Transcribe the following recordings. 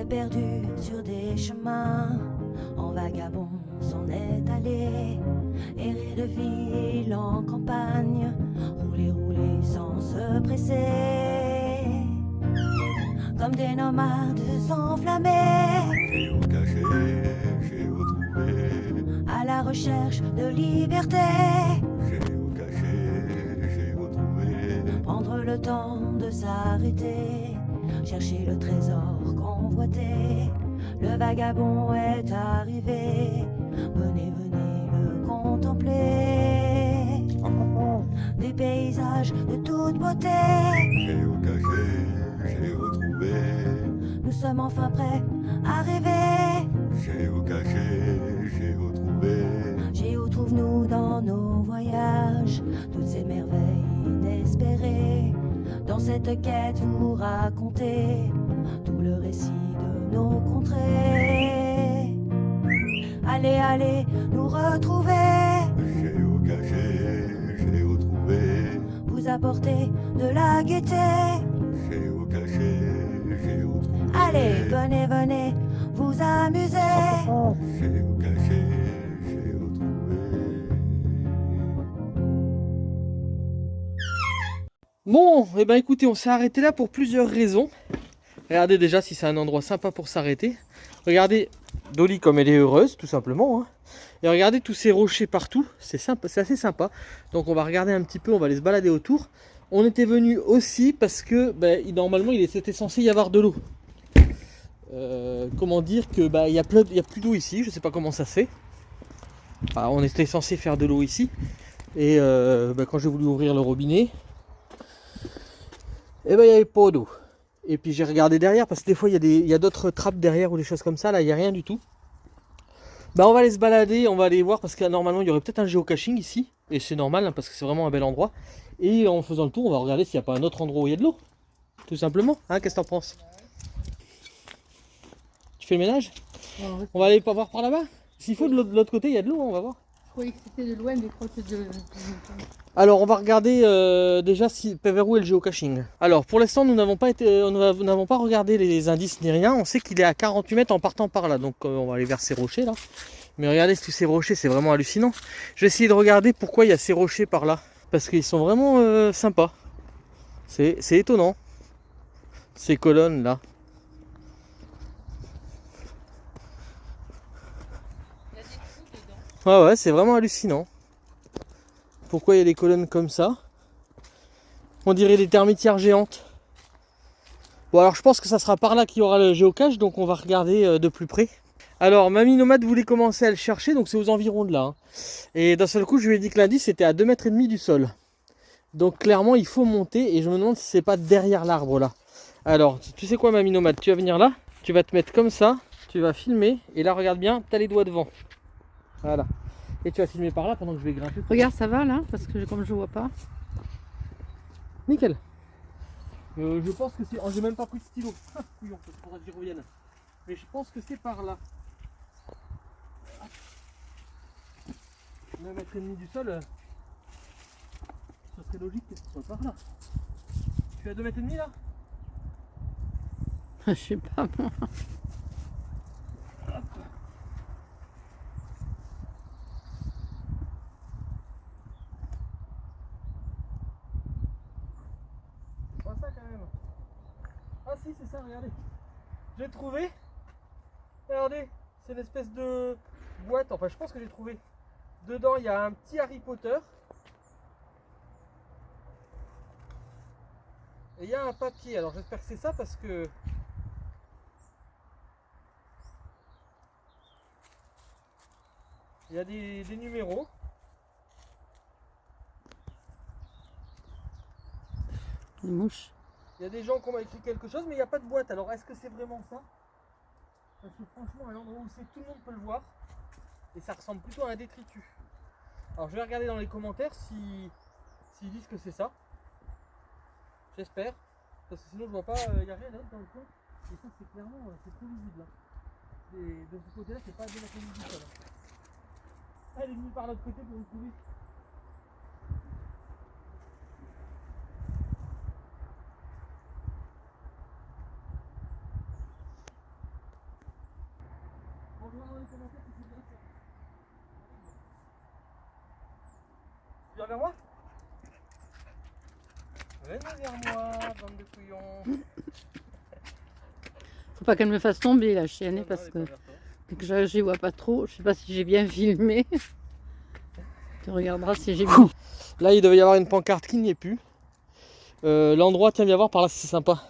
s'est perdu sur des chemins, en vagabond s'en est allé, errer de ville en campagne, rouler, rouler sans se presser, comme des nomades enflammés, Géocaché, géotrouvé, à la recherche de liberté. géocaché, géotrouvé, Prendre le temps de s'arrêter, chercher le trésor convoité. Le vagabond est arrivé, venez, venez le contempler. Des paysages de toute beauté, géocaché, géotrouvé, nous sommes enfin prêts à rêver. géocaché, géotrouvé, Géo trouve-nous dans nos voyages, toutes ces merveilles inespérées. Dans cette quête vous racontez tout le récit de nos contrées. Allez, allez, nous retrouver, géocaché, géotrouvé, vous apporter de la gaieté. géocaché, géotrouvé, Allez, venez, venez, vous amuser. géocaché, géotrouvé. Bon, et ben écoutez, on s'est arrêté là pour plusieurs raisons. Regardez déjà si c'est un endroit sympa pour s'arrêter. Regardez Dolly comme elle est heureuse, tout simplement. Hein. Et regardez tous ces rochers partout, c'est sympa, c'est assez sympa. Donc on va regarder un petit peu, on va aller se balader autour. On était venu aussi parce que normalement il était censé y avoir de l'eau. Comment dire que il y a plus d'eau ici, je sais pas comment ça se fait. Enfin, on était censé faire de l'eau ici. Et quand j'ai voulu ouvrir le robinet, et il n'y avait pas d'eau. Et puis j'ai regardé derrière parce que des fois il y a d'autres trappes derrière ou des choses comme ça. Là il n'y a rien du tout. On va aller se balader, on va aller voir parce que normalement il y aurait peut-être un géocaching ici. Et c'est normal hein, parce que c'est vraiment un bel endroit. Et en faisant le tour, on va regarder s'il n'y a pas un autre endroit où il y a de l'eau. Tout simplement. Hein, qu'est-ce que t'en penses? Tu fais le ménage? On va aller pas voir par là-bas. S'il faut de l'autre côté il y a de l'eau, hein, on va voir. Je croyais que c'était de loin, mais je crois que c'est de... Alors on va regarder déjà vers où est le géocaching. Alors pour l'instant nous n'avons pas regardé les indices ni rien. On sait qu'il est à 48 mètres en partant par là. Donc on va aller vers ces rochers là. Mais regardez tous ces rochers, c'est vraiment hallucinant. Je vais essayer de regarder pourquoi il y a ces rochers par là. Parce qu'ils sont vraiment sympas. C'est étonnant. Ces colonnes là. Il y a des trous dedans. Ouais c'est vraiment hallucinant. Pourquoi il y a des colonnes comme ça? On dirait des termitières géantes. Bon alors je pense que ça sera par là qu'il y aura le géocache, donc on va regarder de plus près. Alors Mamie Nomade voulait commencer à le chercher, donc c'est aux environs de là. Hein. Et d'un seul coup je lui ai dit que l'indice c'était à 2,5 m du sol. Donc clairement il faut monter et je me demande si c'est pas derrière l'arbre là. Alors tu sais quoi Mamie Nomade, tu vas venir là, tu vas te mettre comme ça, tu vas filmer, et là regarde bien, tu as les doigts devant. Voilà. Et tu vas filmer par là pendant que je vais grimper. Regarde, ça va là, parce que comme je vois pas. Nickel. Je pense que c'est... Oh, j'ai même pas pris de stylo. Couillon, il faudra que j'y revienne. Mais je pense que c'est par là. 9,5 m du sol, ça serait logique que ce soit par là. Tu es à 2,5 m là? Je sais pas moi. Pas ça quand même. Ah si, c'est ça, regardez. J'ai trouvé. Regardez, c'est une espèce de boîte. Enfin, je pense que j'ai trouvé. Dedans, il y a un petit Harry Potter. Et il y a un papier. Alors, j'espère que c'est ça parce que... Il y a des numéros. Des mouches. Il y a des gens qui ont écrit quelque chose, mais il n'y a pas de boîte. Alors, est-ce que c'est vraiment ça? Parce que franchement, à l'endroit où c'est, tout le monde peut le voir. Et ça ressemble plutôt à un détritus. Alors, je vais regarder dans les commentaires s'ils disent que c'est ça. J'espère. Parce que sinon, je vois pas, il n'y a rien d'autre dans le coin. Et ça, c'est clairement, c'est trop visible. Là. Et de ce côté-là, c'est pas de la commune du sol. Elle est venue par l'autre côté pour vous trouver. Toi vers moi? Venez vers moi, bande de couillons. Faut pas qu'elle me fasse tomber la chienne parce que j'y vois pas trop. Je sais pas si j'ai bien filmé. Tu regarderas si j'ai bien. Là, il devait y avoir une pancarte qui n'y est plus. L'endroit, tiens, viens voir par là, c'est sympa.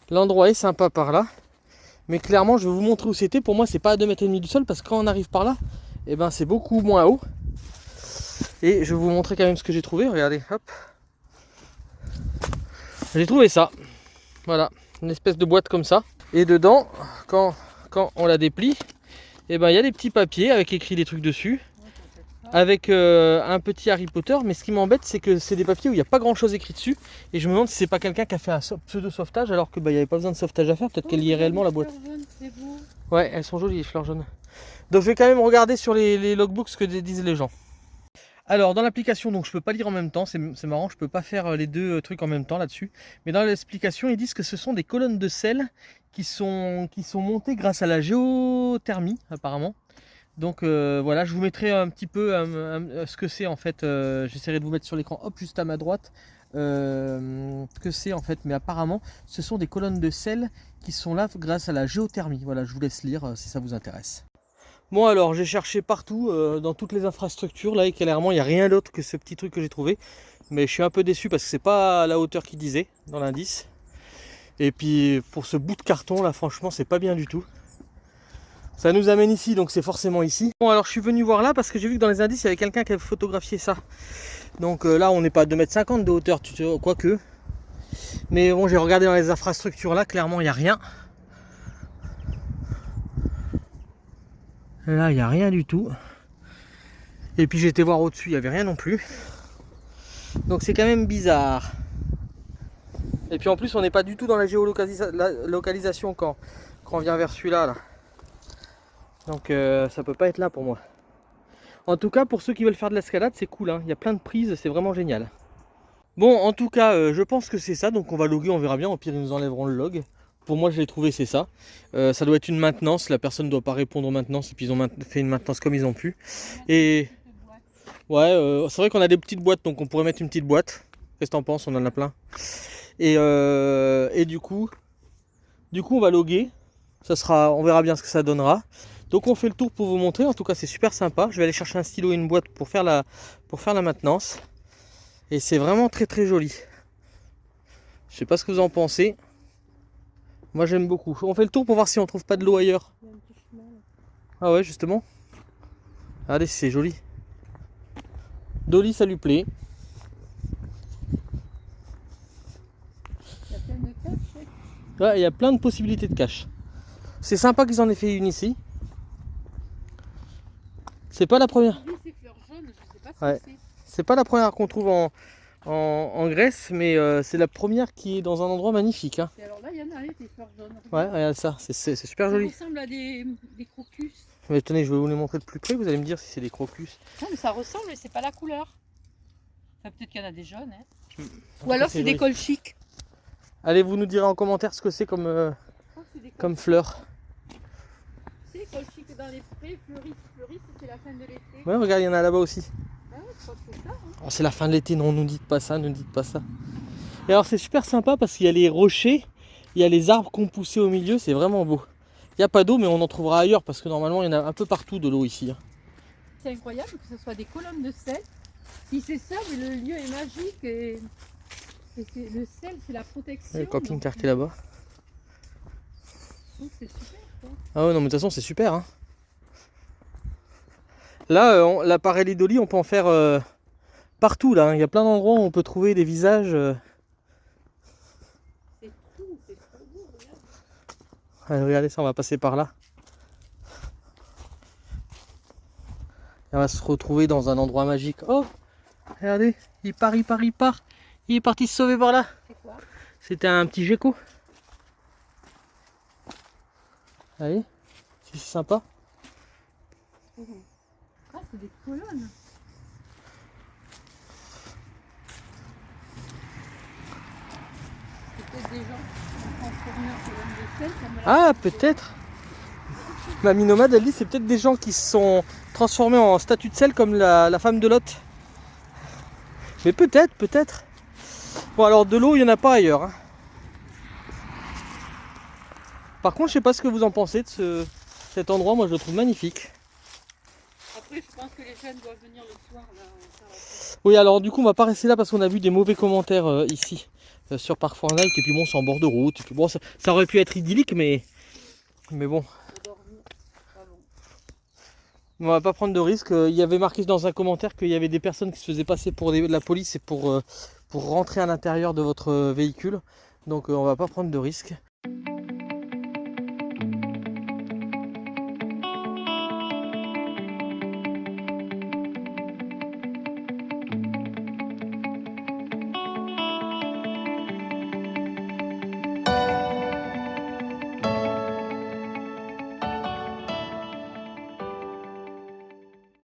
L'endroit est sympa par là. Mais clairement, je vais vous montrer où c'était. Pour moi, c'est pas à 2,5 mètres du sol parce que quand on arrive par là, eh ben, c'est beaucoup moins haut. Et je vais vous montrer quand même ce que j'ai trouvé. Regardez, hop. J'ai trouvé ça. Voilà, une espèce de boîte comme ça. Et dedans, quand on la déplie, eh ben, il y a des petits papiers avec écrit des trucs dessus. Avec un petit Harry Potter, mais ce qui m'embête, c'est que c'est des papiers où il n'y a pas grand chose écrit dessus. Et je me demande si c'est pas quelqu'un qui a fait un pseudo sauvetage alors qu'il n'y avait pas besoin de sauvetage à faire. Peut-être qu'elle y est réellement la boîte. Ouais, elles sont jolies les fleurs jaunes. Donc je vais quand même regarder sur les logbooks ce que disent les gens. Alors dans l'application, donc je peux pas lire en même temps, c'est marrant, je peux pas faire les deux trucs en même temps là-dessus. Mais dans l'explication, ils disent que ce sont des colonnes de sel qui sont montées grâce à la géothermie apparemment. Donc voilà, je vous mettrai un petit peu ce que c'est en fait, j'essaierai de vous mettre sur l'écran, hop, juste à ma droite, ce que c'est en fait, mais apparemment ce sont des colonnes de sel qui sont là grâce à la géothermie. Voilà, je vous laisse lire si ça vous intéresse. Bon alors, j'ai cherché partout, dans toutes les infrastructures, là, et clairement il n'y a rien d'autre que ce petit truc que j'ai trouvé. Mais je suis un peu déçu parce que c'est pas à la hauteur qu'il disait dans l'indice. Et puis pour ce bout de carton là, franchement, c'est pas bien du tout. Ça nous amène ici, donc c'est forcément ici. Bon alors je suis venu voir là parce que j'ai vu que dans les indices il y avait quelqu'un qui avait photographié ça. Donc là on n'est pas à 2,50 m de hauteur, quoique. Mais bon, j'ai regardé dans les infrastructures là, clairement il n'y a rien. Là il n'y a rien du tout. Et puis j'ai été voir au-dessus, il n'y avait rien non plus. Donc c'est quand même bizarre. Et puis en plus on n'est pas du tout dans la géolocalisation quand on vient vers celui-là là. Donc ça peut pas être là pour moi. En tout cas, pour ceux qui veulent faire de l'escalade, c'est cool, hein. Il y a plein de prises, c'est vraiment génial. Bon, en tout cas, je pense que c'est ça. Donc on va loguer, on verra bien. Au pire, ils nous enlèveront le log. Pour moi, je l'ai trouvé, c'est ça. Ça doit être une maintenance. La personne ne doit pas répondre aux maintenances. Et puis ils ont fait une maintenance comme ils ont pu. Et ouais, c'est vrai qu'on a des petites boîtes, donc on pourrait mettre une petite boîte. Qu'est-ce que t'en penses? On en a plein. Et du coup, on va loguer. On verra bien ce que ça donnera. Donc on fait le tour pour vous montrer. En tout cas, c'est super sympa. Je vais aller chercher un stylo et une boîte pour faire la maintenance. Et c'est vraiment très très joli. Je sais pas ce que vous en pensez. Moi j'aime beaucoup. On fait le tour pour voir si on trouve pas de l'eau ailleurs. Ah ouais, justement. Regardez, c'est joli. Dolly, ça lui plaît. Ouais, il y a plein de possibilités de cache. C'est sympa qu'ils en aient fait une ici. C'est pas la première. Ouais. C'est pas la première qu'on trouve en Grèce, mais c'est la première qui est dans un endroit magnifique. Hein. Et alors là, il y en a des fleurs jaunes. Ouais, regarde ça, c'est super joli. Ça ressemble à des crocus. Mais tenez, je vais vous les montrer de plus près, vous allez me dire si c'est des crocus. Non, mais ça ressemble, mais c'est pas la couleur. Enfin, peut-être qu'il y en a des jaunes. Hein. En Ou alors c'est c'est des colchiques. Allez, vous nous direz en commentaire ce que c'est comme fleurs. C'est colchiques dans les prés, fleurissent, c'est la fin de l'été. Ouais, regarde, il y en a là-bas aussi. Ah ouais, je crois que c'est ça. Hein. Oh, c'est la fin de l'été, non, ne dites pas ça, ne dites pas ça. Et alors c'est super sympa parce qu'il y a les rochers, il y a les arbres qu'on poussait au milieu, c'est vraiment beau. Il n'y a pas d'eau, mais on en trouvera ailleurs parce que normalement il y en a un peu partout de l'eau ici. Hein. C'est incroyable que ce soit des colonnes de sel. Si c'est ça, mais le lieu est magique et le sel c'est la protection. Le camping-car qui est là-bas. C'est super quoi. Ah ouais, non mais de toute façon c'est super. Hein. Là, l'appareil Lidoli, on peut en faire partout là. Hein. Il y a plein d'endroits où on peut trouver des visages. C'est trop beau, regarde. Allez, regardez ça, on va passer par là. Et on va se retrouver dans un endroit magique. Oh, regardez, il part. Il est parti se sauver par là. C'est quoi? C'était un petit gecko. Allez, c'est sympa. Ah, c'est des colonnes. C'est peut-être des gens qui sont transformés en colonnes de sel. Ah, peut-être. Mamie Nomade, elle dit c'est peut-être des gens qui se sont transformés en statue de sel comme la femme de Lot. Mais peut-être, peut-être. Bon alors de l'eau, il n'y en a pas ailleurs. Hein. Par contre, je sais pas ce que vous en pensez de cet endroit, moi je le trouve magnifique. Après, je pense que les jeunes doivent venir le soir là, faire la fête. Oui, alors du coup, on va pas rester là parce qu'on a vu des mauvais commentaires ici sur Park Fortnite. Et puis bon, c'est en bord de route. Et puis bon, ça aurait pu être idyllique, mais bon. Pour dormir. Pas bon. On va pas prendre de risques. Il y avait marqué dans un commentaire qu'il y avait des personnes qui se faisaient passer pour la police et pour rentrer à l'intérieur de votre véhicule. Donc on va pas prendre de risques.